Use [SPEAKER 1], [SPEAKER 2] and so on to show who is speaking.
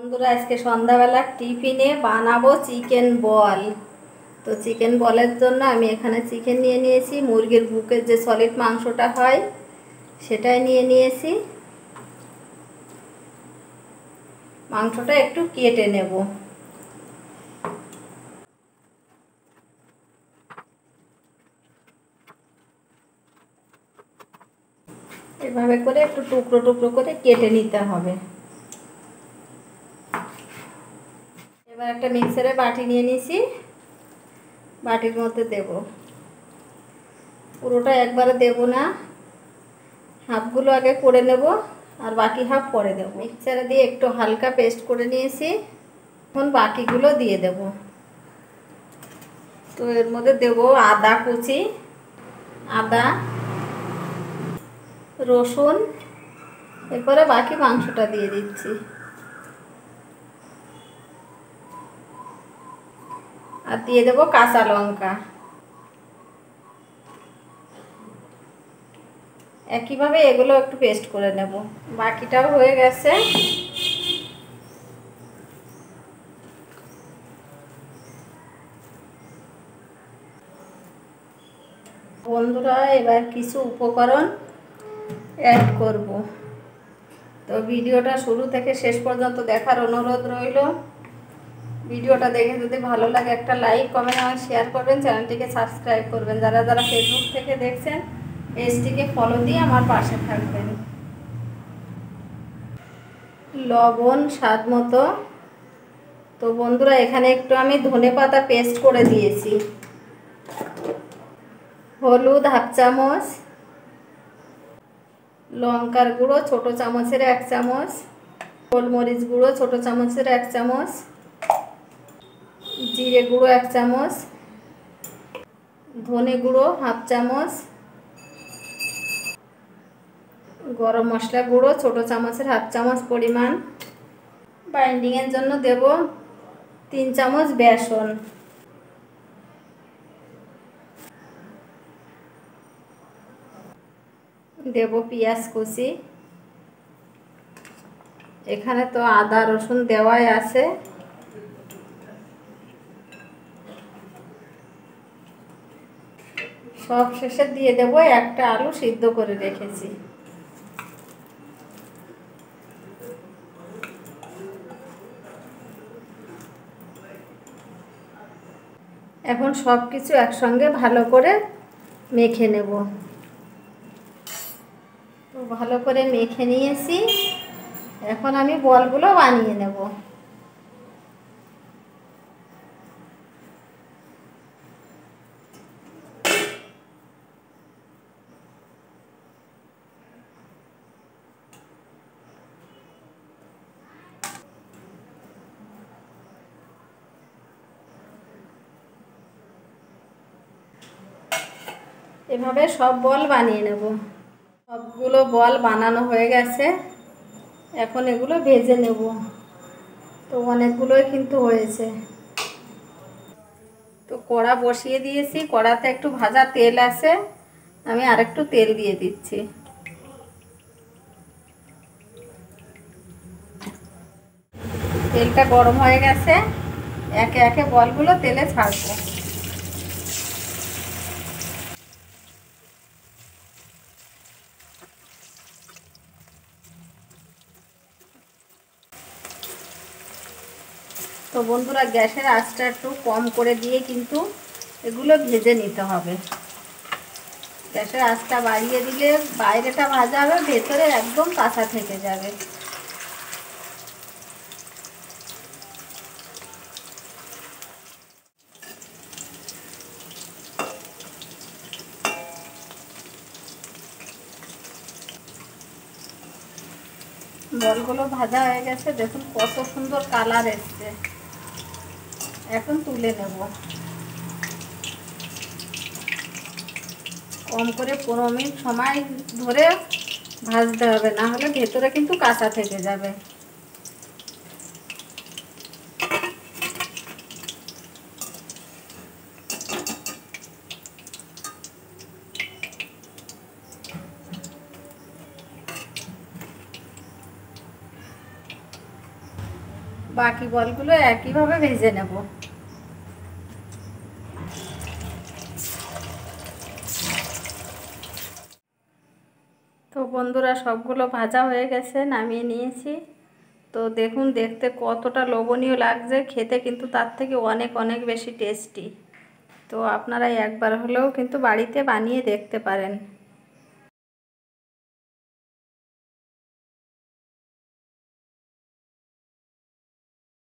[SPEAKER 1] বন্ধুরা আজকে সন্ধ্যাবেলা টিফিনে বানাবো চিকেন বল। তো চিকেন বলের জন্য আমি এখানে চিকেন নিয়ে নিয়েছি, মুরগির বুকের যে সলিড মাংসটা হয় সেটাই নিয়ে নিয়েছি। মাংসটা একটু কেটে নেব। এভাবে করে একটু টুকরো টুকরো করে কেটে নিতে হবে। এবার একটা মিক্সারে বাটি নিয়ে নিয়েছি, বাটির মধ্যে দেব। পুরোটা একবারে দেব না, হাফগুলো আগে করে নেব আর বাকি হাফ পরে দেব। মিক্সারে দিয়ে একটু হালকা পেস্ট করে নিয়েছি, এখন বাকিগুলো দিয়ে দেব। তো এর মধ্যে দেব আদা কুচি, আদা রসুন, এরপরে বাকি মাংসটা দিয়ে দিচ্ছি। আর দিয়ে দেব কাঁচা লঙ্কা। একইভাবে এগুলো একটু পেস্ট করে নেব। বাকিটাও হয়ে গেছে। বন্ধুরা এবার কিছু উপকরণ অ্যাড করব। তো ভিডিওটা শুরু থেকে শেষ পর্যন্ত দেখার অনুরোধ রইল। ভিডিওটা দেখে যদি ভালো লাগে একটা লাইক, কমেন্ট আর শেয়ার করবেন, চ্যানেলটিকে সাবস্ক্রাইব করবেন। যারা যারা ফেসবুক থেকে দেখছেন পেজটিকে ফলো দিয়ে আমার পাশে থাকবেন। লবণ স্বাদ মতো। তো বন্ধুরা এখানে একটু আমি ধনেপাতা পেস্ট করে দিয়েছি। হলুদ হাফ চামচ, লঙ্কার গুঁড়ো ছোট চামচের 1 চামচ, গোলমরিচ গুঁড়ো ছোট চামচের 1 চামচ, জিরে গুঁড়ো 1 চামচ, ধনে গুঁড়ো হাফ চামচ, গরম মশলা গুঁড়ো ছোট চামচের হাফ চামচ পরিমাণ। বাইন্ডিংয়ের জন্য দেব 3 চামচ বেসন। দেব পেঁয়াজ কুচি। এখানে তো আদা রসুন দেওয়াই আছে। সব শেষে দিয়ে দেব একটা আলু সিদ্ধ করে রেখেছি। এখন সব কিছু একসঙ্গে ভালো করে মেখে নেব। তো ভালো করে মেখে নিয়েছি, এখন আমি বলগুলো বানিয়ে নেব। এভাবে সব বল বানিয়ে নেব। সবগুলো বল বানানো হয়ে গেছে, এখন এগুলো ভেজে নেব। তো অনেকগুলোই কিন্তু হয়েছে। তো কড়া বসিয়ে দিয়েছি, কড়াতে একটু ভাজা তেল আছে, আমি আরেকটু তেল দিয়ে দিচ্ছি। তেলটা গরম হয়ে গেছে, একে একে বলগুলো তেলে ছাড়বো। তো বন্ধুরা গ্যাসের আঁচটা একটু কম করে দিয়ে কিন্তু এগুলো ভেজে নিতে হবে। গ্যাসের আঁচটা বাড়িয়ে দিলে বাইরেটা ভাজা হবে, ভেতরে একদম কাঁচা থেকে যাবে। বলগুলো ভাজা হয়ে গেছে, দেখুন কত সুন্দর কালার এসছে। এখন তুলে নেব। কম করে 15 মিনিট সময় ধরে ভাজতে হবে, না হলে ভেতরে কিন্তু কাঁচা থেকে যাবে। বাকি বলগুলো একইভাবে ভেজে নেব। তো বন্ধুরা সবগুলো ভাজা হয়ে গেছে, নামিয়ে নিয়েছি। তো দেখুন দেখতে কতটা লোভনীয় লাগছে, খেতে কিন্তু তার থেকে অনেক অনেক বেশি টেস্টি। তো আপনারা একবার হলেও কিন্তু বাড়িতে বানিয়ে দেখতে পারেন।